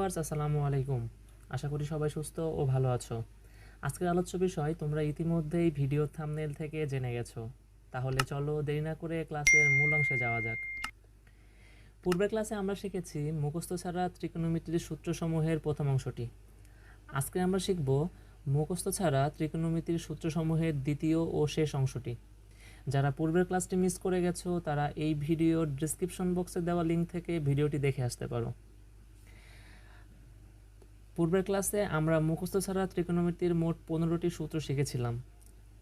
Viewers, আসসালামু আলাইকুম। আশা করি সবাই সুস্থ ও ভালো আছো। আজকের আলোচ্য বিষয় তোমরা ইতিমধ্যেই ভিডিও থাম্বনেল থেকে জেনে গেছো। তাহলে চলো দেরি না করে ক্লাসের মূল অংশে যাওয়া যাক। পূর্বের ক্লাসে আমরা শিখেছি মুখস্থ ছাড়া ত্রিকোণমিতির সূত্রসমূহের প্রথম অংশটি। আজকে আমরা শিখব মুখস্থ ছাড়া ত্রিকোণমিতির সূত্রসমূহের দ্বিতীয় ও শেষ অংশটি। যারা পূর্বের ক্লাসটি মিস করে গেছো তারা এই ভিডিওর ডেসক্রিপশন বক্সে দেওয়া লিঙ্ক থেকে ভিডিওটি দেখে আসতে পারো। পূর্বের ক্লাসে আমরা মুখস্থ ছাড়া ত্রিকোণমিতির মোট 15টি সূত্র শিখেছিলাম।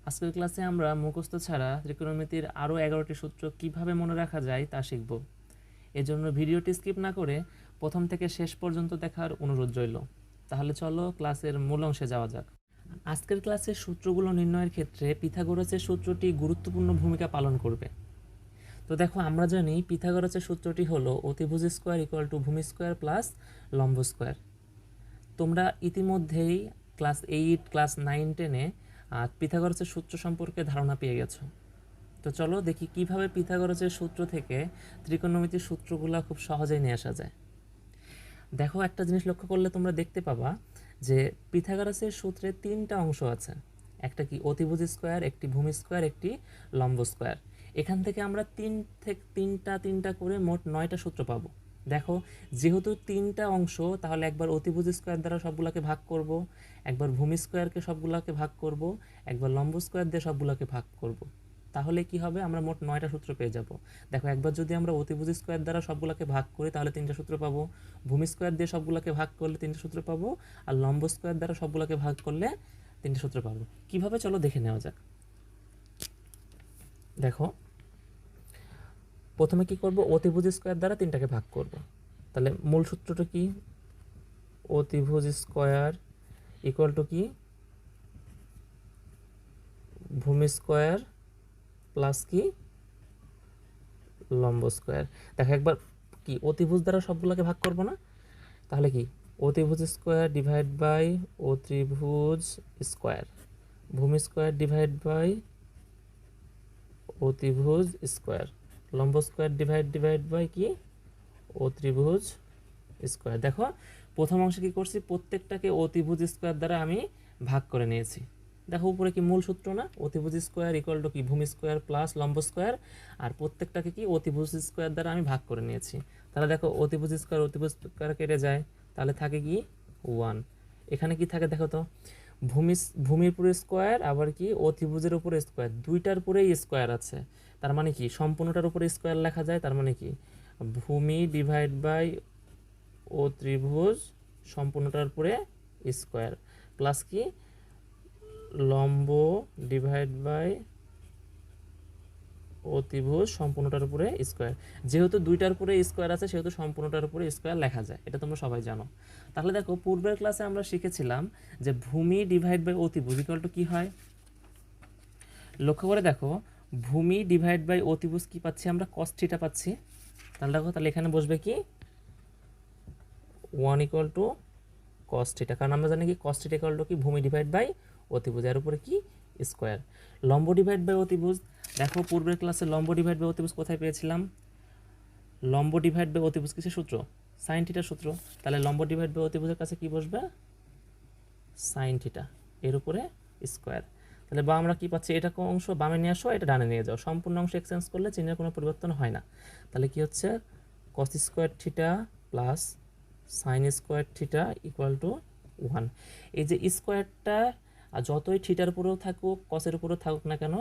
আজকের ক্লাসে আমরা মুখস্থ ছাড়া ত্রিকোণমিতির আরও 11টি সূত্র কিভাবে মনে রাখা যায় তা শিখব। এজন্য ভিডিওটি স্কিপ না করে প্রথম থেকে শেষ পর্যন্ত দেখার অনুরোধ রইল। তাহলে চলো ক্লাসের মূল অংশে যাওয়া যাক। আজকের ক্লাসে সূত্রগুলো নির্ণয়ের ক্ষেত্রে পিথাগোরাসের সূত্রটি গুরুত্বপূর্ণ ভূমিকা পালন করবে। তো দেখো, আমরা জানি পিথাগোরাসের সূত্রটি হলো অতিভুজ স্কোয়ার ইকুয়াল টু ভূমি স্কোয়ার প্লাস লম্ব স্কোয়ার। তোমরা ইতিমধ্যেই ক্লাস 8, ক্লাস 9, 10-এ পিথাগোরাসের সূত্র সম্পর্কে ধারণা পেয়ে গেছো। তো চলো দেখি কিভাবে পিথাগোরাসের সূত্র থেকে ত্রিকোণমিতির সূত্রগুলো খুব সহজেই নিয়ে আসা যায়। দেখো, একটা জিনিস লক্ষ্য করলে তোমরা দেখতে পাবা যে পিথাগোরাসের সূত্রে 3টা অংশ আছে। একটা কি অতিভুজ স্কোয়ার, একটি ভূমি স্কোয়ার, একটি লম্ব স্কোয়ার। এখান থেকে আমরা তিনটা করে মোট 9টা সূত্র পাবো। দেখো, যেহেতু 3টা অংশ, তাহলে একবার অতিভুজ স্কোয়ার দ্বারা সবগুলোকে ভাগ করব, একবার ভূমি স্কোয়ারকে সবগুলোকে ভাগ করব, একবার লম্ব স্কোয়ার দিয়ে সবগুলোকে ভাগ করব। তাহলে কি হবে, আমরা মোট 9টা সূত্র পেয়ে যাব। দেখো, একবার যদি আমরা অতিভুজ স্কোয়ার দ্বারা সবগুলোকে ভাগ করি তাহলে 3টা সূত্র পাবো, ভূমি স্কোয়ার দিয়ে সবগুলোকে ভাগ করলে 3টা সূত্র পাবো, আর লম্ব স্কোয়ার দ্বারা সবগুলোকে ভাগ করলে 3টা সূত্র পাবো। কিভাবে, চলো দেখে নেওয়া যাক। দেখো, প্রথমে কি করব, অতিভুজ স্কোয়ার দ্বারা 3টাকে ভাগ করব। তাহলে মূল সূত্রটা কি, অতিভুজ স্কোয়ার ইকুয়াল টু কি ভূমি স্কোয়ার প্লাস কি লম্ব স্কোয়ার। দেখো, একবার কি অতিভুজ দ্বারা সবগুলোকে ভাগ করব না, তাহলে কি অতিভুজ স্কোয়ার ডিভাইড বাই অতিভুজ স্কোয়ার, ভূমি স্কোয়ার ডিভাইড বাই অতিভুজ স্কোয়ার, লম্ব স্কোয়ার ডিভাইড বাই কি অতিভুজ স্কোয়ার। দেখো, প্রথম অংশে কি করছি, প্রত্যেকটাকে অতিভুজ স্কোয়ার দ্বারা আমি ভাগ করে নিয়েছি। দেখো, উপরে কি মূল সূত্র না, অতিভুজ স্কোয়ার ইকুয়াল টু কি ভূমি স্কোয়ার প্লাস লম্ব স্কোয়ার, আর প্রত্যেকটাকে কি অতিভুজ স্কোয়ার দ্বারা আমি ভাগ করে নিয়েছি। তাহলে দেখো, অতিভুজ স্কোয়ার কেটে যায়, তাহলে থাকে কি 1। এখানে কি থাকে দেখো তো, ভূমির উপরে স্কোয়ার, আবার কি অতিভুজের উপরে স্কোয়ার, দুইটার উপরেই স্কোয়ার আছে। তার মানে কি সম্পূর্ণটার উপরে স্কোয়ার লেখা যায়, তার মানে কি ভূমি ডিভাইড বাই ও ত্রিভুজ সম্পূর্ণটার উপরে স্কোয়ার প্লাস কি লম্ব ডিভাইড বাই অতিভুজ সম্পূর্ণটার উপরে স্কোয়ার। যেহেতু দুইটার উপরে স্কোয়ার আছে সেহেতু সম্পূর্ণটার উপরে স্কোয়ার লেখা যায়, এটা তোমরা সবাই জানো। তাহলে দেখো, পূর্বের ক্লাসে আমরা শিখেছিলাম যে ভূমি ডিভাইড বাই অতিভুজ ইকুয়াল টু কি হয়। লক্ষ্য করে দেখো, ভূমি ডিভাইড বাই অতিভুজ কি পাচ্ছি আমরা, cos থিটা পাচ্ছি। তাহলে দেখো, তাহলে এখানে বসবে কি 1 ইকুয়াল টু cos থিটা, কারণ আমরা জানি কি cos থিটা ইকুয়াল টু কি ভূমি ডিভাইড বাই অতিভুজ, এর উপরে কি স্কোয়ার। লম্ব ডিভাইড বাই অতিভুজ, দেখো পূর্বের ক্লাসে লম্ব ডিভাইড বাই অতিভুজ কোথায় পেয়েছিলাম, লম্ব ডিভাইড বাই অতিভুজ কিসের সূত্র, সাইন থিটার সূত্র। তাহলে লম্ব ডিভাইড বাই অতিভুজের কাছে কি বসবে, সাইন থিটা, এর উপরে স্কোয়ার। তাহলে বা আমরা কি পাচ্ছি, এটা কোন অংশ বামে নিয়ে আসো, এটা ডানে নিয়ে যাও, সম্পূর্ণ অংশ এক্সচেঞ্জ করলে চিহ্নের কোনো পরিবর্তন হয় না। তাহলে কি হচ্ছে, cos square theta plus sine square theta equal two 1। এই যে স্কোয়ারটা যতই থিটার উপরেও থাকুক কসের উপরেও থাকুক না কেন,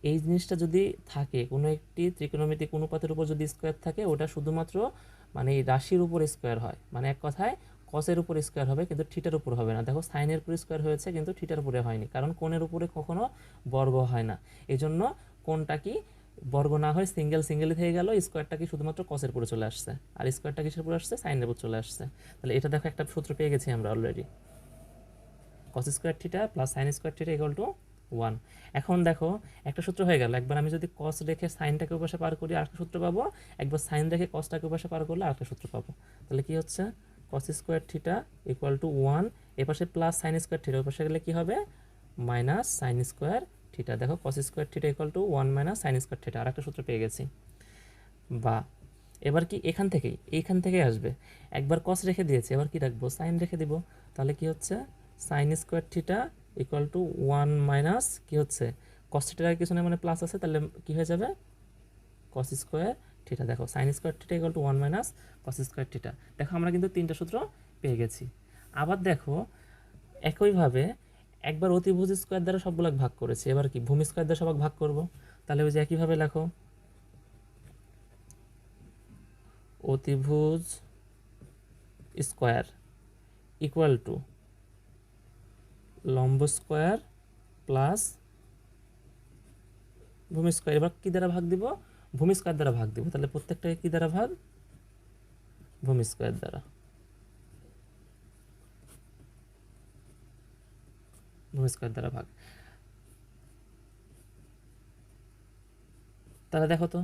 এই জিনিসটা যদি থাকে কোনো একটি ত্রিকোণমিতিক অনুপাতের উপর যদি স্কোয়ার থাকে, ওটা শুধুমাত্র মানে এই রাশির উপর স্কোয়ার হয়, মানে এক কথায় কসের উপর স্কোয়ার হবে কিন্তু থিটার উপর হবে না। দেখো, সাইনের উপর স্কোয়ার হয়েছে কিন্তু থিটার উপরে হয়নি, কারণ কোণের উপরে কখনো বর্গ হয় না। এই জন্য কোণটা কি বর্গ না হয় সিঙ্গেলই থেকে গেল, স্কোয়ারটা কি শুধুমাত্র কসের উপরে চলে আসছে, আর স্কোয়ারটা কিসের উপরে আসছে, সাইনের উপর চলে আসছে। তাহলে এটা দেখো, একটা সূত্র পেয়ে গেছি আমরা already, cos square theta plus sine square theta equal two 1। এখন দেখো, একটা সূত্র হয়ে গেল, একবার আমি যদি cos রেখে সাইনটাকে ওপাশে পার করি আরেকটা সূত্র পাবো, একবার সাইন রেখে cosটাকে ওপাশে পার করলে আরেকটা সূত্র পাবো। তাহলে কি হচ্ছে, cos square theta equal two 1, এপাশে প্লাস সাইন স্কোয়ার থিটা, ওপাশে গেলে কি হবে মাইনাস সাইন স্কোয়ার থিটা। দেখো, cos square theta equal two 1 minus sine square theta, আরেকটা সূত্র পেয়ে গেছি। বা এবার কি এইখান থেকেই আসবে। একবার কস রেখে দিয়েছে, এবার কি রাখবো, সাইন রেখে দিব। তাহলে কি হচ্ছে, sine square theta equal two 1 minus কি হচ্ছে, কস থিটার কিছু না মানে প্লাস আছে, তাহলে কি হয়ে যাবে, কস স্কোয়ার থিটা। দেখো sine square theta equal two 1 minus cos square theta. দেখো আমরা কিন্তু 3টা সূত্র পেয়ে গেছি। আবার দেখো একইভাবে একবার অতিভুজ স্কোয়ার দ্বারা সবগুলো ভাগ করেছি, এবার কি ভূমি স্কোয়ার দ্বারা সবক ভাগ করব। তাহলে ওই যে একইভাবে লেখো, অতিভুজ স্কোয়ার ইকুয়াল টু লম্ব স্কোয়ার প্লাস ভূমি স্কোয়ার। এবার কী দ্বারা ভাগ দিব, ভূমি স্কোয়ার দ্বারা ভাগ দিব। তাহলে প্রত্যেকটাকে কী দ্বারা ভাগ, ভূমি স্কোয়ার দ্বারা, ভূমি স্কোয়ার দ্বারা ভাগ। তাহলে দেখো তো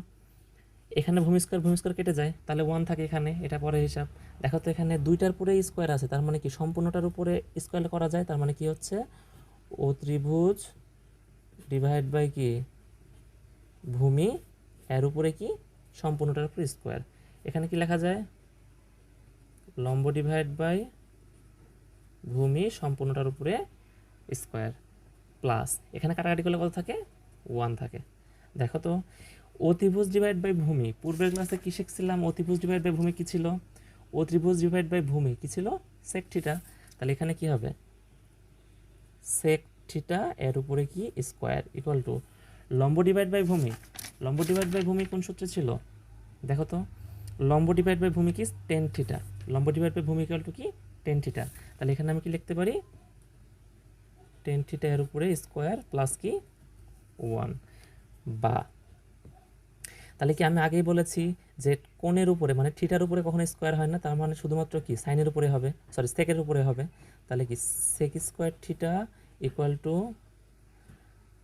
এখানে ভূমি স্কোয়ার কেটে যায়, তাহলে 1 থাকে এখানে, এটা পরে হিসাব। দেখো তো এখানে 2টার উপরে স্কোয়ার আছে, তার মানে কি সম্পূর্ণটার উপরে স্কোয়ার করা যায়, তার মানে কি হচ্ছে ও ত্রিভুজ ডিভাইড বাই কি ভূমি, এর উপরে কি সম্পূর্ণটার উপরে স্কোয়ার। এখানে কি লেখা যায়, লম্ব ডিভাইড বাই ভূমি সম্পূর্ণটার উপরে স্কোয়ার প্লাস, এখানে কাটাকাটি করলে কত থাকে, 1 থাকে। দেখো তো অতিভুজ ডিভাইড বাই ভূমি, পূর্বের ক্লাসে কি শিখছিলাম, অতিভুজ ডিভাইড বাই ভূমি কি ছিল, অতিভুজ ডিভাইড বাই ভূমি কি ছিল, সেক থিটা। তাহলে এখানে কি হবে, সেক থিটা এর উপরে কি স্কোয়ার ইকুয়াল টু লম্ব ডিভাইড বাই ভূমি। লম্ব ডিভাইড বাই ভূমি কোন সূত্রে ছিল, দেখো তো লম্ব ডিভাইড বাই ভূমি কি টেন থিটা, লম্ব ডিভাইড বাই ভূমি ইকুয়াল টু কি টেন থিটা। তাহলে এখানে আমি কি লিখতে পারি, টেন থিটা এর উপরে স্কোয়ার প্লাস কি 1 বা, তাহলে কি আমি আগেই বলেছি যে কোণের উপরে মানে থিটার উপরে কখনো স্কোয়ার হয় না, তার মানে শুধুমাত্র কি সাইনের উপরে হবে, সরি সেকের উপরে হবে। তাহলে কি sec square theta equal to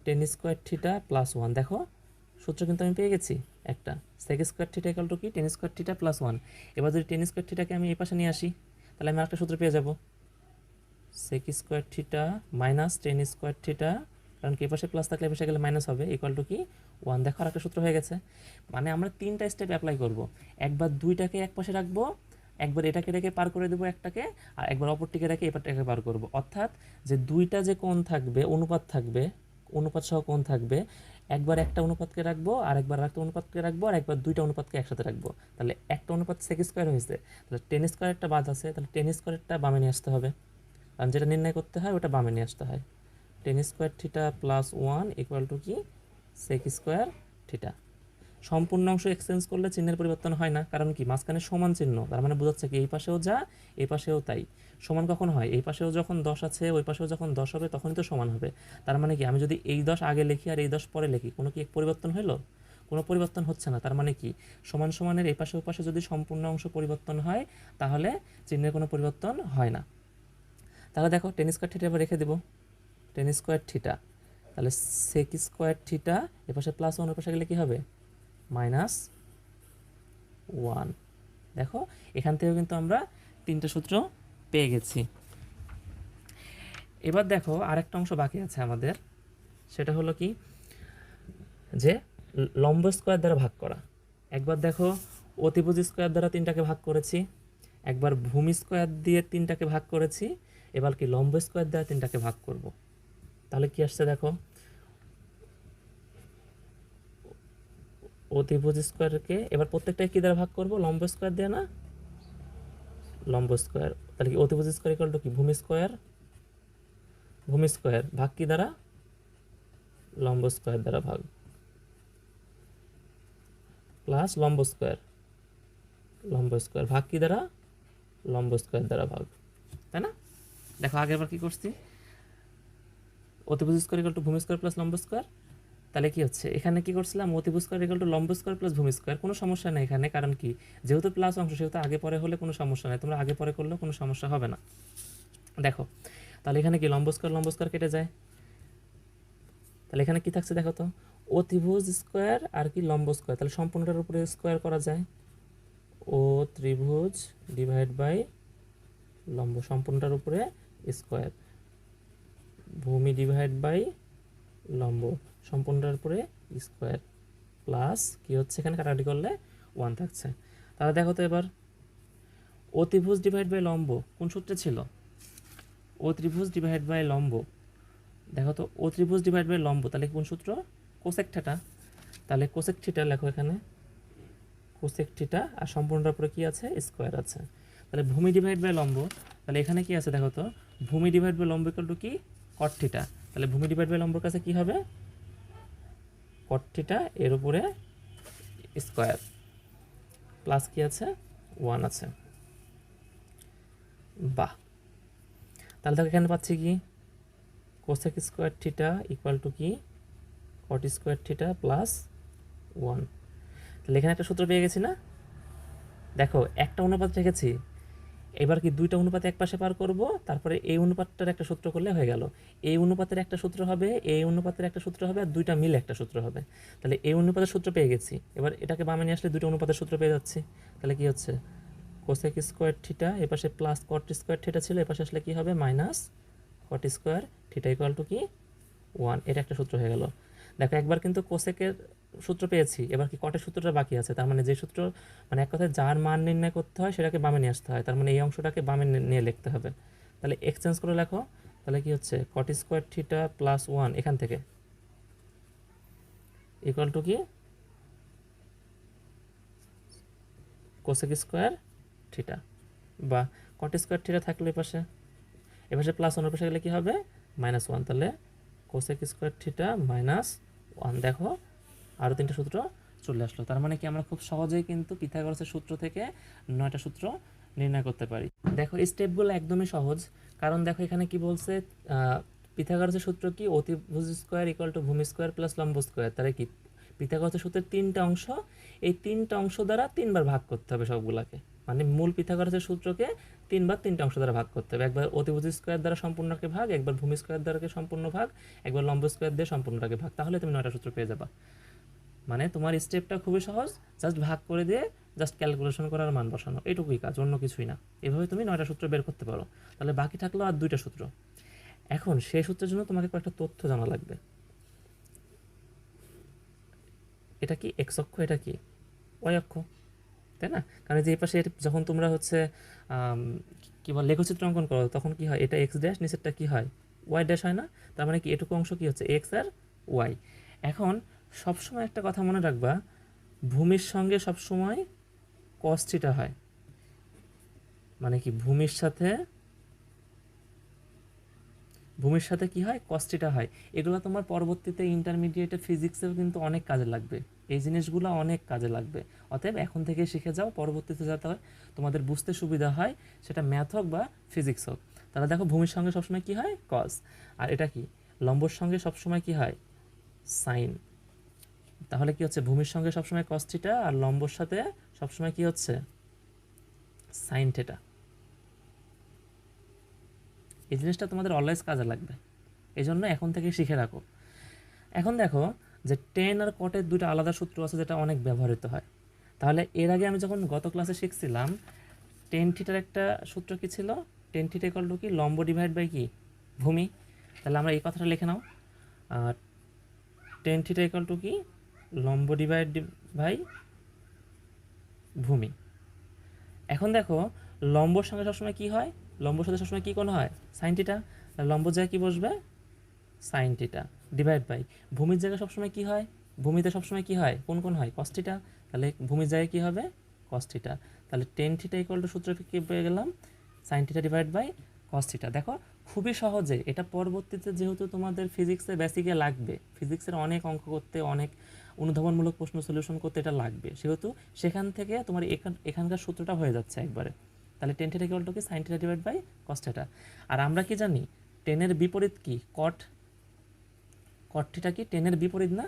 tan square theta plus 1। দেখো সূত্র কিন্তু আমি পেয়ে গেছি একটা, sec square theta equal to কি টেন স্কোয়ার থিটা প্লাস 1। এবার যদি টেন স্কোয়ার থিটাকে আমি এই পাশে নিয়ে আসি, তাহলে আমি একটা সূত্র পেয়ে যাব, sec square theta minus tan square theta, কারণ কি পাশে প্লাস থাকলে পাশে গেলে মাইনাস হবে, ইকুয়াল টু কি 1। দেখো আর একটা সূত্র হয়ে গেছে। মানে আমরা 3টা স্টেপ অ্যাপ্লাই করব, একবার 2টাকে এক পাশে রাখবো, একবার এটাকে রেখে পার করে দেবো একটাকে, আর একবার অপরটিকে রেখে এপারটাকে পার করব। অর্থাৎ যে 2টা যে কোণ থাকবে, অনুপাত থাকবে, অনুপাত সহ কোণ থাকবে, একবার একটা অনুপাতকে রাখবো, আর একবার একটা অনুপাতকে রাখবো, আর একবার 2টা অনুপাতকে একসাথে রাখবো। তাহলে একটা অনুপাত সেক স্কোয়ার হয়েছে, তাহলে টেন স্কোয়ারটা বাদ আছে, তাহলে টেন স্কোয়ারটা বামে নিয়ে আসতে হবে, কারণ যেটা নির্ণয় করতে হয় ওটা বামে নিয়ে আসতে হয়। Ten square theta plus 1 equal to কি সেক স্কোয়ার থিটা। সম্পূর্ণ অংশ এক্সচেঞ্জ করলে চিহ্নের পরিবর্তন হয় না, কারণ কি মাঝখানে সমান চিহ্ন, তার মানে বোঝাচ্ছে কি এই পাশেও যা এই পাশেও তাই। সমান কখন হয়, এই পাশেও যখন 10 আছে ওই পাশেও যখন 10 হবে তখনই তো সমান হবে। তার মানে কি আমি যদি এই 10 আগে লিখি আর এই 10 পরে লিখি, কোনো কি পরিবর্তন হলো, কোনো পরিবর্তন হচ্ছে না। তার মানে কি সমান সমানের এই পাশে ও পাশে যদি সম্পূর্ণ অংশ পরিবর্তন হয় তাহলে চিহ্নের কোনো পরিবর্তন হয় না। তাহলে দেখো টেন স্কোয়ার থিটা এবার রেখে দেবো, টেন স্কোয়ার থিটা, তাহলে সেক স্কোয়ার থিটা এ পাশে প্লাস 1 ওর পাশে গেলে কী হবে, মাইনাস 1। দেখো এখান থেকেও কিন্তু আমরা 3টে সূত্র পেয়ে গেছি। এবার দেখো আরেকটা অংশ বাকি আছে আমাদের, সেটা হলো কি যে লম্ব স্কোয়ার দ্বারা ভাগ করা। একবার দেখো অতিভুজ স্কোয়ার দ্বারা 3টাকে ভাগ করেছি, একবার ভূমি স্কোয়ার দিয়ে 3টাকে ভাগ করেছি, এবার কি লম্ব স্কোয়ার দ্বারা 3টাকে ভাগ করব। তাহলে কি আসছে দেখো, অতিভুজ স্কোয়ারকে এবার প্রত্যেকটাকে কী দ্বারা ভাগ করব, লম্ব স্কোয়ার দিয়ে না, লম্ব স্কোয়ার। তাহলে কি অতিভুজ স্কোয়ার ইকুয়াল টু কি ভূমি স্কোয়ার, ভূমি স্কোয়ার ভাগ কি দ্বারা, লম্ব স্কোয়ার দ্বারা ভাগ, প্লাস লম্ব স্কোয়ার, লম্ব স্কোয়ার ভাগ কি দ্বারা, লম্ব স্কোয়ার দ্বারা ভাগ, তাই না। দেখো আগে আবার কী করছি, অতিভুজ স্কোয়ার ইকুয়াল টু ভূমি স্কোয়ার প্লাস লম্ব স্কোয়ার। তাহলে কি হচ্ছে, এখানে কি করছিলাম, অতিভুজ স্কোয়ার ইকুয়াল টু লম্ব স্কোয়ার প্লাস ভূমি স্কোয়ার। কোনো সমস্যা নেই এখানে, কারণ কি যেহেতু প্লাস অংশ সেহেতু আগে পরে হলে কোনো সমস্যা নেই, তোমরা আগে পরে করলেও কোনো সমস্যা হবে না। দেখো তাহলে এখানে কি লম্ব স্কোয়ার কেটে যায়, তাহলে এখানে কি থাকছে দেখো তো, অতিভুজ স্কোয়ার আর কি লম্ব স্কোয়ার, তাহলে সম্পূর্ণটার উপরে স্কোয়ার করা যায়, ও ত্রিভুজ ডিভাইড বাই লম্ব সম্পূর্ণটার উপরে স্কোয়ার, ভূমি ডিভাইড বাই লম্ব সম্পূর্ণটার উপরে স্কোয়ার, প্লাস কি হচ্ছে এখানে কাটাকাটি করলে 1 থাকছে। তাহলে দেখো তো এবার অতিভুজ ডিভাইড বাই লম্ব কোন সূত্রে ছিল? অত্রিভুজ ডিভাইড বাই লম্ব। দেখো তো অত্রিভুজ ডিভাইড বাই লম্ব, তাহলে কোন সূত্র? Cosec theta. তাহলে কোসেক থিটা লেখো এখানে, কোসেক থিটা, আর সম্পূর্ণটার উপরে কি আছে? স্কোয়ার আছে। তাহলে ভূমি ডিভাইড বাই লম্ব, তাহলে এখানে কি আছে দেখো তো, ভূমি ডিভাইড বাই লম্ব ইকুয়াল টু কি? কট থিটা। তাহলে ভূমি ডিভাইড বাই লম্বর কাছে কি হবে? কট থিটা এর উপরে স্কোয়ার প্লাস কি আছে? 1 আছে। বাহ, তাহলে দেখো এখানে পাচ্ছি কি? Cosec square theta equal to কি? Cot square theta plus 1। তাহলে এখানে একটা সূত্র পেয়ে গেছি না? দেখো একটা অনুপাত রেখেছি, এবার কি দুইটা অনুপাত এক পাশে পার করব, তারপরে এই অনুপাতটার একটা সূত্র করলে হয়ে গেল। এই অনুপাতের একটা সূত্র হবে, এই অনুপাতের একটা সূত্র হবে, আর দুইটা মিলে একটা সূত্র হবে। তাহলে এই অনুপাতের সূত্র পেয়ে গেছি, এবার এটাকে বামে নিয়ে আসলে দুটো অনুপাতের সূত্র পেয়ে যাচ্ছি। তাহলে কি হচ্ছে? কোসেক স্কোয়ার থিটা এপাশে প্লাস কট স্কোয়ার থিটা ছিল, এপাশে আসলে কি হবে? Minus caught square theta equal to কি? 1। এটা একটা সূত্র হয়ে গেল। দেখো একবার কিন্তু কোসেকের সূত্র পেয়েছি, এবার কি কটের সূত্রটা বাকি আছে। তার মানে যে সূত্র, মানে এক কথায় যার মান নির্ণয় করতে হয় সেটাকে বামে নিয়ে আসতে হয়, তার মানে এই অংশটাকে বামে নিয়ে লিখতে হবে। তাহলে এক্সচেঞ্জ করে লেখো, তাহলে কি হচ্ছে? কট স্কোয়ার থিটা প্লাস 1 এখান থেকে ইকুয়াল টু কি? কোসেক স্কোয়ার থিটা, বা কট স্কোয়ার থিটা থাকলো এপাশে প্লাস 1 পাশে গেলে কি হবে? -1। তাহলে কোসেক স্কোয়ার থিটা -1। দেখো আরও 3টা সূত্র চলে আসলো। তার মানে কি আমরা খুব সহজেই কিন্তু পিথাগোরাসের সূত্র থেকে 9টা সূত্র নির্ণয় করতে পারি। দেখো এই স্টেপগুলো একদমই সহজ, কারণ দেখো এখানে কি বলছে, পিথাগোরাসের সূত্র কি? অতিভুজ স্কোয়ার ইকুয়াল টু ভূমি স্কোয়ার প্লাস লম্ব স্কোয়ার। তাহলে কি পিথাগোরাসের সূত্রের 3টা অংশ, এই 3টা অংশ দ্বারা 3বার ভাগ করতে হবে সবগুলাকে। মানে মূল পিথাগোরাসের সূত্রকে 3বার 3টা অংশ দ্বারা ভাগ করতে হবে। একবার অতিভুজ স্কোয়ার দ্বারা সম্পূর্ণকে ভাগ, একবার ভূমি স্কোয়ার দ্বারা সম্পূর্ণ ভাগ, একবার লম্ব স্কোয়ার দিয়ে সম্পূর্ণটাকে ভাগ। তাহলে তুমি 9টা সূত্র পেয়ে যাবা। মানে তোমার স্টেপটা খুবই সহজ, জাস্ট ভাগ করে দিয়ে জাস্ট ক্যালকুলেশন করার মান বসানো, এটুকুই কাজ, অন্য কিছুই না। এভাবে তুমি 9টা সূত্র বের করতে পারো। তাহলে বাকি থাকলো আর 2টা সূত্র। এখন সেই সূত্রের জন্য তোমাকে কয়েকটা তথ্য জানা লাগবে। এটা কি এক্স অক্ষ, এটা কি ওয়াই অক্ষ, তাই না? কারণ যে এই পাশে যখন তোমরা হচ্ছে কি বল লেখচিত্র অঙ্কন করো, তখন কি হয়? এটা এক্স ড্যাশ, নিচেরটা কি হয়? ওয়াই ড্যাশ হয় না? তার মানে কি এটুকু অংশ কি হচ্ছে? এক্স আর ওয়াই। এখন সবসময় একটা কথা মনে রাখবা, ভূমির সঙ্গে সবসময় কস থিটা হয়। মানে কি ভূমির সাথে কি হয়? কস থিটা হয়। এগুলো তোমার পরবর্তীতে ইন্টারমিডিয়েটে ফিজিক্সেও কিন্তু অনেক কাজে লাগবে, এই জিনিসগুলো অনেক কাজে লাগবে। অতএব এখন থেকে শিখে যাও, পরবর্তীতে যাতে হয় তোমাদের বুঝতে সুবিধা হয়, সেটা ম্যাথ হোক বা ফিজিক্স হোক। তাহলে দেখো ভূমির সঙ্গে সবসময় কি হয়? কস। আর এটা কি? লম্বর সঙ্গে সবসময় কি হয়? সাইন। তাহলে কি হচ্ছে? ভূমির সঙ্গে সবসময় কস থিটা, আর লম্বর সাথে সবসময় কি হচ্ছে? Sine theta. এই জিনিসটা তোমাদের অলওয়েজ কাজে লাগবে, এই জন্য এখন থেকে শিখে রাখো। এখন দেখো যে টেন আর কটের 2টা আলাদা সূত্র আছে যেটা অনেক ব্যবহৃত হয়। তাহলে এর আগে আমি যখন গত ক্লাসে শিখছিলাম, টেন থিটার একটা সূত্র কি ছিল? টেন থিটা ইকুয়াল টু কি? লম্ব ডিভাইড বাই কি? ভূমি। তাহলে আমরা এই কথাটা লিখে নাও, টেন থিটা ইকুয়াল টু কি? লম্ব ডিভাইড বাই ভূমি। এখন দেখো লম্বর সঙ্গে সবসময় কি হয়? লম্বর সাথে সবসময় কি কোণ হয়? Sine theta. লম্ব জায়গায় কি বসবে? সাইন থিটা ডিভাইড বাই ভূমির জায়গায় সবসময় কি হয়? ভূমিতে সবসময় কি হয়? কোন কোণ হয়? Cos theta. তাহলে ভূমির জায়গায় কি হবে? Cos theta. তাহলে টেন থিটা ইকুয়াল টু সূত্র কি পেয়ে গেলাম? Sine theta divide by cos theta. দেখো খুবই সহজে, এটা পরবর্তীতে যেহেতু তোমাদের ফিজিক্সে বেসিকে লাগবে, ফিজিক্সের অনেক অঙ্ক করতে, অনেক অনুধাবনমূলক প্রশ্ন সলিউশন করতে এটা লাগবে, সেহেতু সেখান থেকে তোমার এখানকার সূত্রটা হয়ে যাচ্ছে একবারে। তাহলে টেন থিটা ইকুয়াল টু কি? Sine theta divide by cos theta. আর আমরা কি জানি টেনের বিপরীত কি? কট। কট থিটা কি? টেনের বিপরীত না?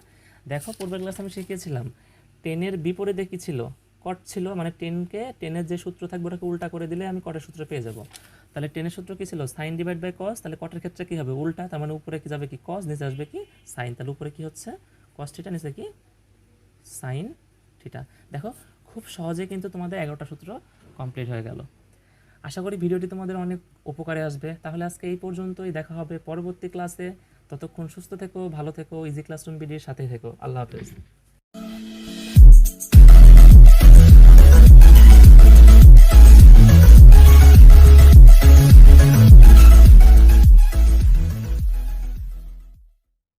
দেখো পূর্বের ক্লাসে আমি শিখিয়েছিলাম, টেনের বিপরীতে কি ছিল? কট ছিল। মানে টেনের যে সূত্র থাকবে ওটাকে উল্টা করে দিলে আমি কটের সূত্র পেয়ে যাব। তাহলে টেনের সূত্র কি ছিল? Sine divide by cos. তাহলে কটের ক্ষেত্রে কি হবে? উল্টা। তার মানে উপরে কি যাবে? কি কস, নিচে আসবে কি সাইন। তাহলে উপরে কি হচ্ছে? কস থিটা, নিচে কি সাইন থিটা। দেখো খুব সহজে কিন্তু তোমাদের 11টা সূত্র কমপ্লিট হয়ে গেল। আশা করি ভিডিওটি তোমাদের অনেক উপকারে আসবে। তাহলে আজকে এই পর্যন্তই, দেখা হবে পরবর্তী ক্লাসে। ততক্ষণ সুস্থ থেকো, ভালো থেকো, ইজি ক্লাসরুম ভিডিওর সাথেই থেকো। আল্লাহ হাফেজ।